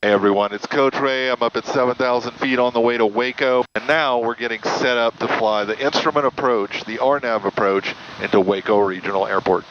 Hey everyone, it's Coach Ray. I'm up at 7,000 feet on the way to Waco, and now we're getting set up to fly the instrument approach, the RNAV approach, into Waco Regional Airport.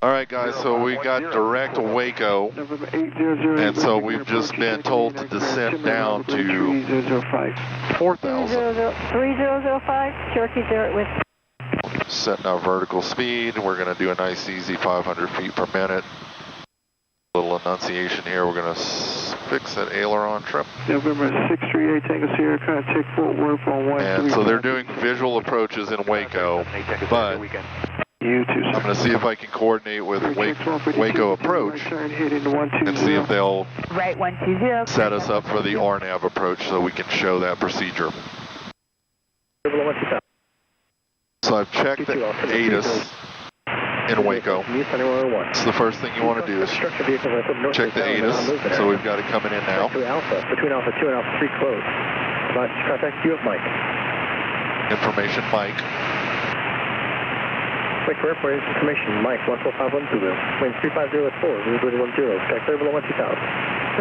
All right, guys, so we got direct Waco, and so we've just been told to descend down to 4,000. 3005, Cherokee 0 with. Setting our vertical speed. We're going to do a nice, easy 500 feet per minute. A little enunciation here. We're going to fix that aileron trim. November 638, Tango Sierra, contact Fort Worth on 1. And so they're doing visual approaches in Waco, but I'm going to see if I can coordinate with Waco approach and see if they'll set us up for the RNAV approach so we can show that procedure. So I've checked the ATIS in Waco. It's the first thing you want to do is check the ATIS. So we've got it coming in now. Between Alpha 2 and Alpha 3 close. Contact you with Mike. Information, Mike. Quick airport information, Mike 14512. Wind 350 at 4, visibility 10. Sky clear below 2000.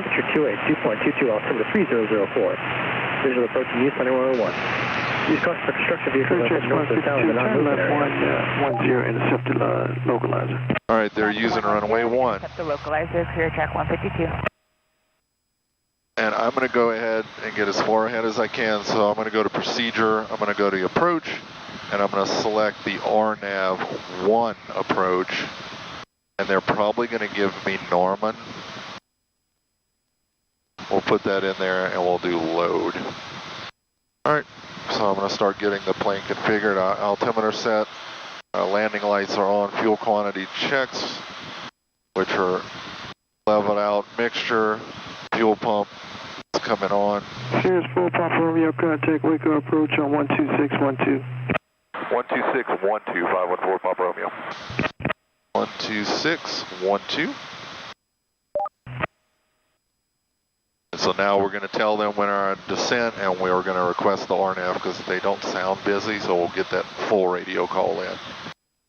Temperature 28, 2.22, altimeter 3004. Visual approach in use 9101. Use caution for construction vehicles north of town in the non-movement area. 10 intercepted localizer. All right, they're using runway 1. Intercept the localizer, clear track 152. And I'm going to go ahead and get as far ahead as I can. So I'm going to go to procedure, I'm going to go to approach, and I'm going to select the RNAV 1 approach. And they're probably going to give me Norman. We'll put that in there and we'll do load. All right, so I'm going to start getting the plane configured. Altimeter set, landing lights are on, fuel quantity checks, which are leveled out, mixture, fuel pump is coming on. Here's full Papa Romeo, contact Waco approach on 12612. 12612, 514 Papa Romeo. 12612. So now we're going to tell them when our descent, and we're going to request the RNAV because they don't sound busy, so we'll get that full radio call in.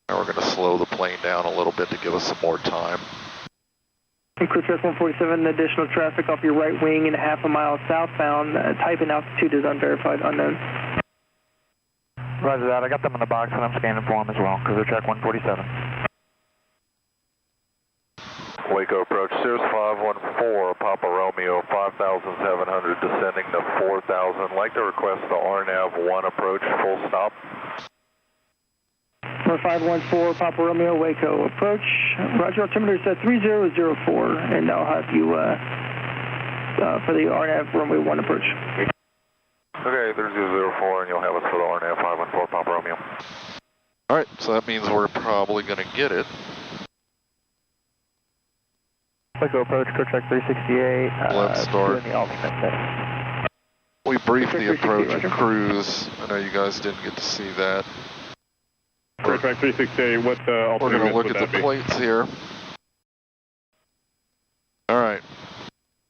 And we're going to slow the plane down a little bit to give us some more time. Crew Trust 147, additional traffic off your right wing and a half a mile southbound. Type and altitude is unverified, unknown. Roger that. I got them in the box and I'm scanning for them as well, because they're track 147. Waco approach, Cirrus 514, Papa Romeo, 5,700, descending to 4,000. Like to request the RNAV 1 approach, full stop. 514, Papa Romeo, Waco approach. Roger, altimeter is at 3004, and I'll have you for the RNAV runway 1 approach. Okay, 3004, and you'll have us for the RNAV 514, Papa Romeo. All right, so that means we're probably going to get it. Waco approach, clear track 368. Let's start. Doing the alternate setting. We briefed the approach and cruise. I know you guys didn't get to see that. Clear track 368, what alternate we're going to look at the plates here. All right.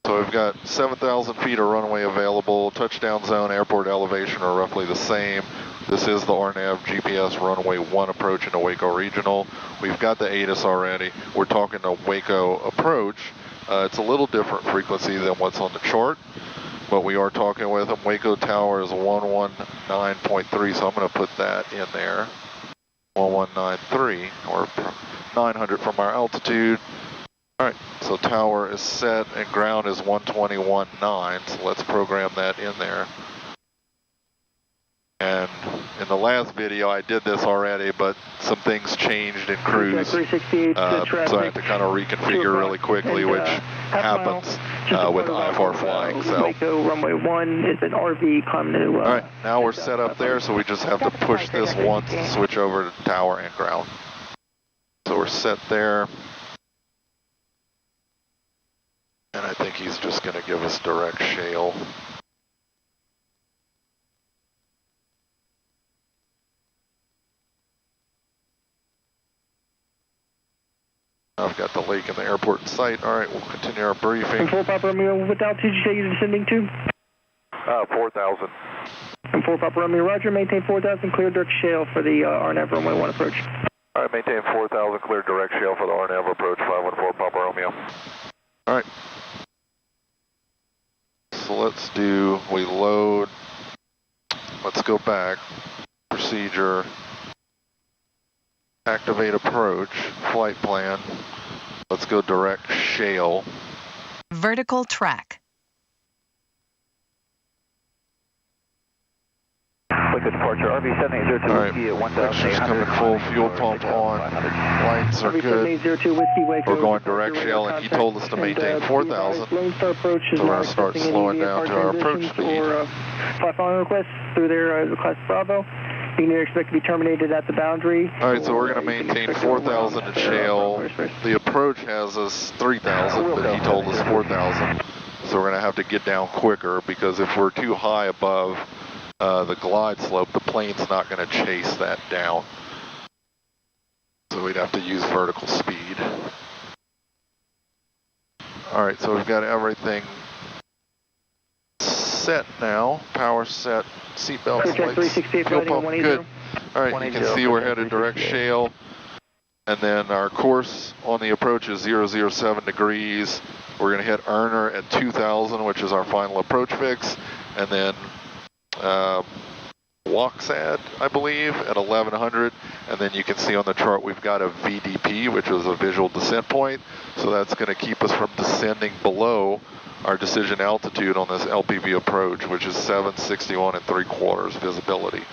So we've got 7,000 feet of runway available. Touchdown zone, airport elevation are roughly the same. This is the RNAV GPS runway 1 approach into Waco Regional. We've got the ATIS already. We're talking to Waco approach. It's a little different frequency than what's on the chart, but we are talking with them. Waco Tower is 119.3, so I'm going to put that in there. 1193, or 900 from our altitude. All right, so tower is set and ground is 121.9, so let's program that in there. And in the last video, I did this already, but some things changed in cruise. So I have to kind of reconfigure really quickly, which happens with IFR flying. So. Runway 1 is an RV climbing to. All right, now we're set up there, so we just have to push this once and switch over to tower and ground. So we're set there. And I think he's just going to give us direct shale. I've got the lake and the airport in sight. All right, we'll continue our briefing. Full Papa Romeo, what altitude did you say you're descending to? 4,000. And 4 Papa Romeo, roger, maintain 4,000, clear direct shale for the RNAV runway 1 approach. All right, maintain 4,000, clear direct shale for the RNAV approach, 514 Papa Romeo. All right. So let's we load, let's go back, procedure, activate approach, flight plan, let's go direct shale. Vertical track. Good departure, RV7802 Whiskey at 1,800. Mixture's coming full, fuel pump on, lights are good. We're going direct shale, and he told us to maintain 4,000. So we're going to start slowing down to our approach speed. Flight following requests through their class Bravo. You can expect to be terminated at the boundary. All right, so we're going to maintain 4,000 at shale. The approach has us 3,000, but he told us 4,000. So we're going to have to get down quicker, because if we're too high above the glide slope, the plane's not going to chase that down. So we'd have to use vertical speed. All right, so we've got everything set now. Power set, seatbelts, lights, fuel pump, good. All right, you can see we're headed direct shale. And then our course on the approach is 007 degrees. We're going to hit Erner at 2,000, which is our final approach fix. And then Waxad, I believe, at 1,100, and then you can see on the chart we've got a VDP, which is a visual descent point, so that's going to keep us from descending below our decision altitude on this LPV approach, which is 761 3/4 visibility.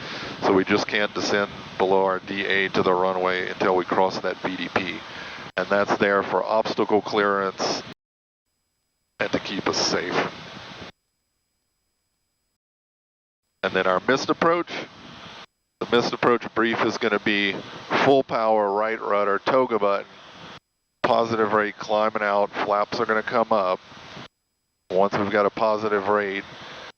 So we just can't descend below our DA to the runway until we cross that VDP, and that's there for obstacle clearance and to keep us safe. And then our missed approach, the missed approach brief is going to be full power, right rudder, toga button, positive rate climbing out, flaps are going to come up. Once we've got a positive rate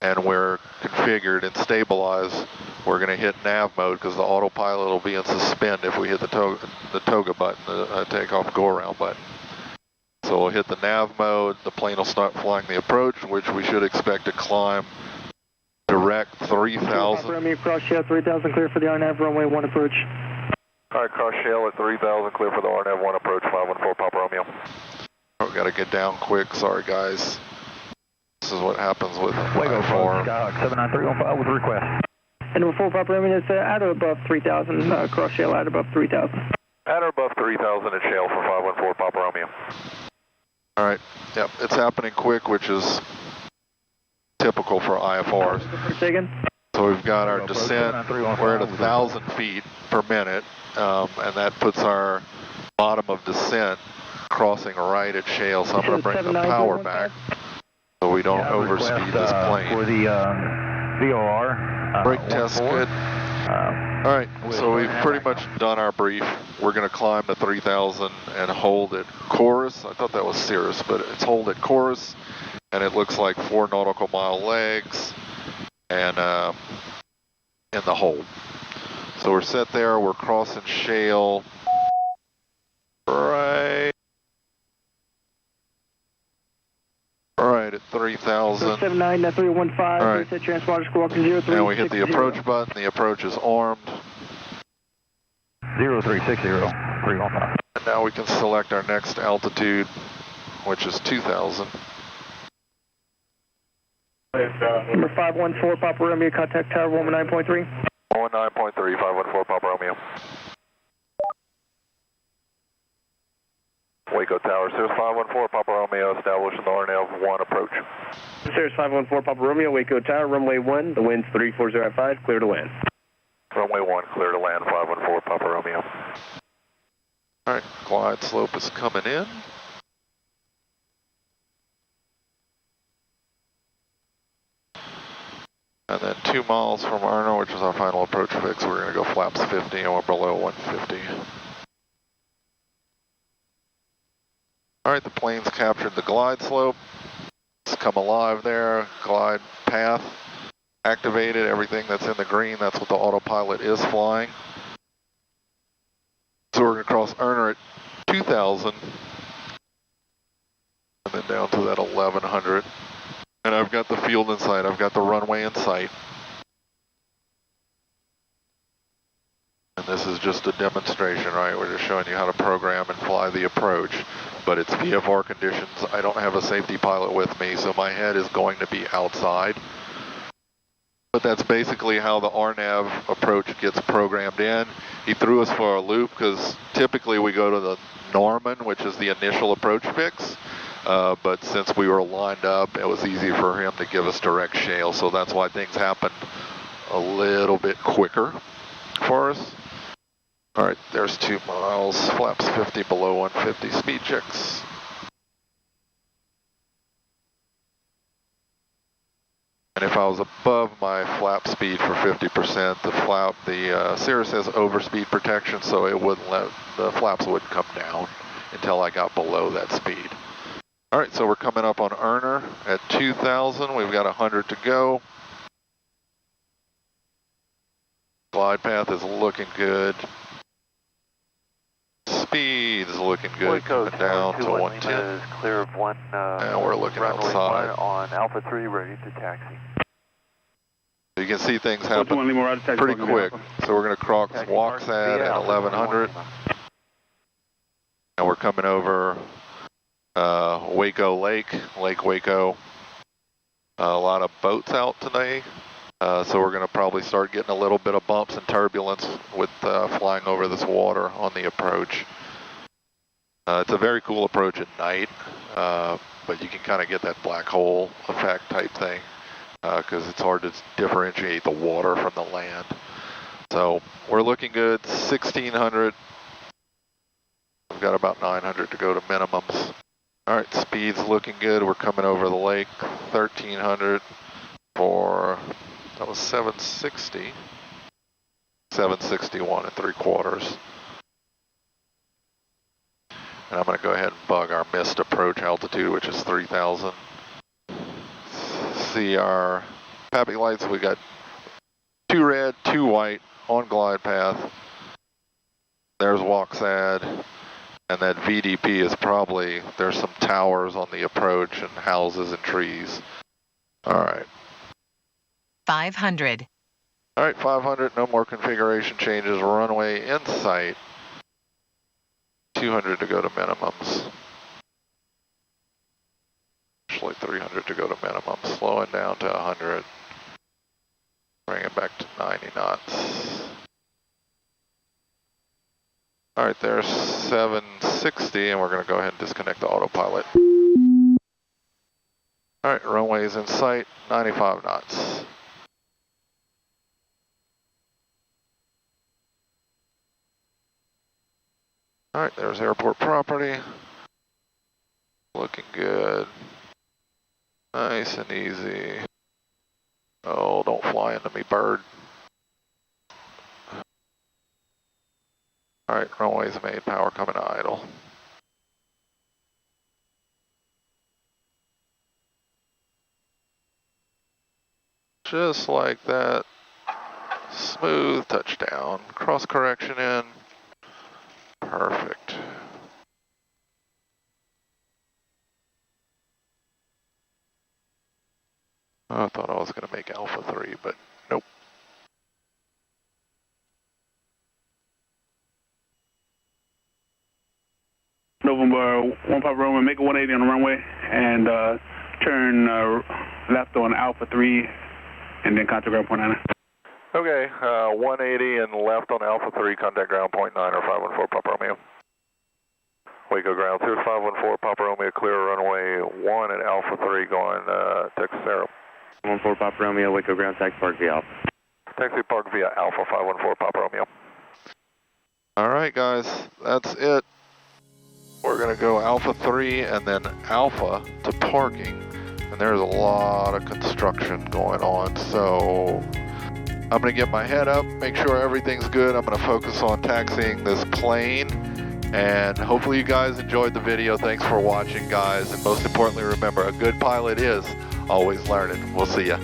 and we're configured and stabilized, we're going to hit nav mode, because the autopilot will be in suspend if we hit the toga button, the takeoff go around button. So we'll hit the nav mode, the plane will start flying the approach, which we should expect to climb direct 3,000. Romeo cross shale 3,000 clear for the RNAV runway 1 approach. All right, cross shale at 3,000 clear for the RNAV 1 approach, 514 Papa Romeo. We've got to get down quick, sorry guys. This is what happens with Wago form. Skyhawk 79315 with request. And number 4 Papa Romeo is at or above 3,000, cross shale at above 3,000. At or above 3,000 at shale for 514 Papa Romeo. All right, yep, it's happening quick, which is typical for IFRs. So we've got our descent, we're at 1,000 feet per minute, and that puts our bottom of descent crossing right at shale, so I'm going to bring the power back so we don't overspeed this plane. For the VOR. Brake test good. All right, so we've pretty much done our brief. We're going to climb to 3,000 and hold at chorus. I thought that was Cirrus, but it's hold at chorus. And it looks like 4 nautical mile legs and in the hold. So we're set there, we're crossing shale right at 3,000. 79-315, all right. reset transponder squawk 0360. And we hit the approach button, the approach is armed. 0360-315. And now we can select our next altitude, which is 2,000. Number 514 Papa Romeo, contact tower 19.3. 19.3, 514 Papa Romeo. Waco Tower, Cirrus 514 Papa Romeo, establishing the RNAV 1 approach. Cirrus 514 Papa Romeo, Waco Tower, runway 1, the wind's 340 clear to land. Runway 1, clear to land, 514 Papa Romeo. All right, glide slope is coming in. And then 2 miles from Arno, which is our final approach fix, we're going to go flaps 50 and we're below 150. All right, the plane's captured the glide slope. It's come alive there. Glide path activated. Everything that's in the green, that's what the autopilot is flying. So we're going to cross Erner at 2,000 and then down to that 1,100. And I've got the field in sight. I've got the runway in sight. This is just a demonstration, right? We're just showing you how to program and fly the approach, but it's VFR conditions. I don't have a safety pilot with me, so my head is going to be outside. But that's basically how the RNAV approach gets programmed in. He threw us for a loop because typically we go to the Norman, which is the initial approach fix. But since we were lined up, it was easy for him to give us direct shale. So that's why things happened a little bit quicker for us. All right, there's 2 miles, flaps 50 below 150, speed checks. And if I was above my flap speed for 50%, the Cirrus has overspeed protection, so it wouldn't let, the flaps wouldn't come down until I got below that speed. All right, so we're coming up on Erner at 2,000. We've got 100 to go. Glide path is looking good. Speed is looking good, coming down to 110. Is clear of one. And we're looking outside. On Alpha 3, ready to taxi. You can see things happen pretty quick. So we're going to cross Waxad at 1100. And we're coming over Waco Lake, Lake Waco. A lot of boats out today. So we're going to probably start getting a little bit of bumps and turbulence with flying over this water on the approach. It's a very cool approach at night, but you can kind of get that black hole effect type thing because it's hard to differentiate the water from the land. So we're looking good, 1600. We've got about 900 to go to minimums. All right, speed's looking good. We're coming over the lake, 1300 for... That was 760, 761 3/4. And I'm going to go ahead and bug our missed approach altitude, which is 3,000. See our PAPI lights, we got 2 red, 2 white on glide path. There's Waxad, and that VDP is probably, there's some towers on the approach and houses and trees. All right. 500. All right, 500, no more configuration changes. Runway in sight. 200 to go to minimums. Actually 300 to go to minimum. Slowing down to 100. Bring it back to 90 knots. All right, there's 760, and we're going to go ahead and disconnect the autopilot. All right, runway's in sight, 95 knots. All right, there's airport property. Looking good. Nice and easy. Oh, don't fly into me, bird. All right, runway's made, power coming to idle. Just like that. Smooth touchdown. Cross correction in. Perfect. I thought I was going to make Alpha 3, but nope. November 1 Papa Roman, make a 180 on the runway and turn left on Alpha 3 and then contact ground point 9. Okay, 180 and left on Alpha 3, contact ground point 9 or 514 Papa Romeo. Waco ground, Cirrus 514 Papa Romeo, clear runway 1 at Alpha 3 going Texas Aero. 14 Papa Romeo, Waco ground, taxi park via Alpha. Taxi park via Alpha 514 Papa Romeo. All right, guys, that's it. We're going to go Alpha 3 and then Alpha to parking. And there's a lot of construction going on, so I'm going to get my head up, make sure everything's good. I'm going to focus on taxiing this plane. And hopefully you guys enjoyed the video. Thanks for watching, guys. And most importantly, remember, a good pilot is always learning. We'll see ya.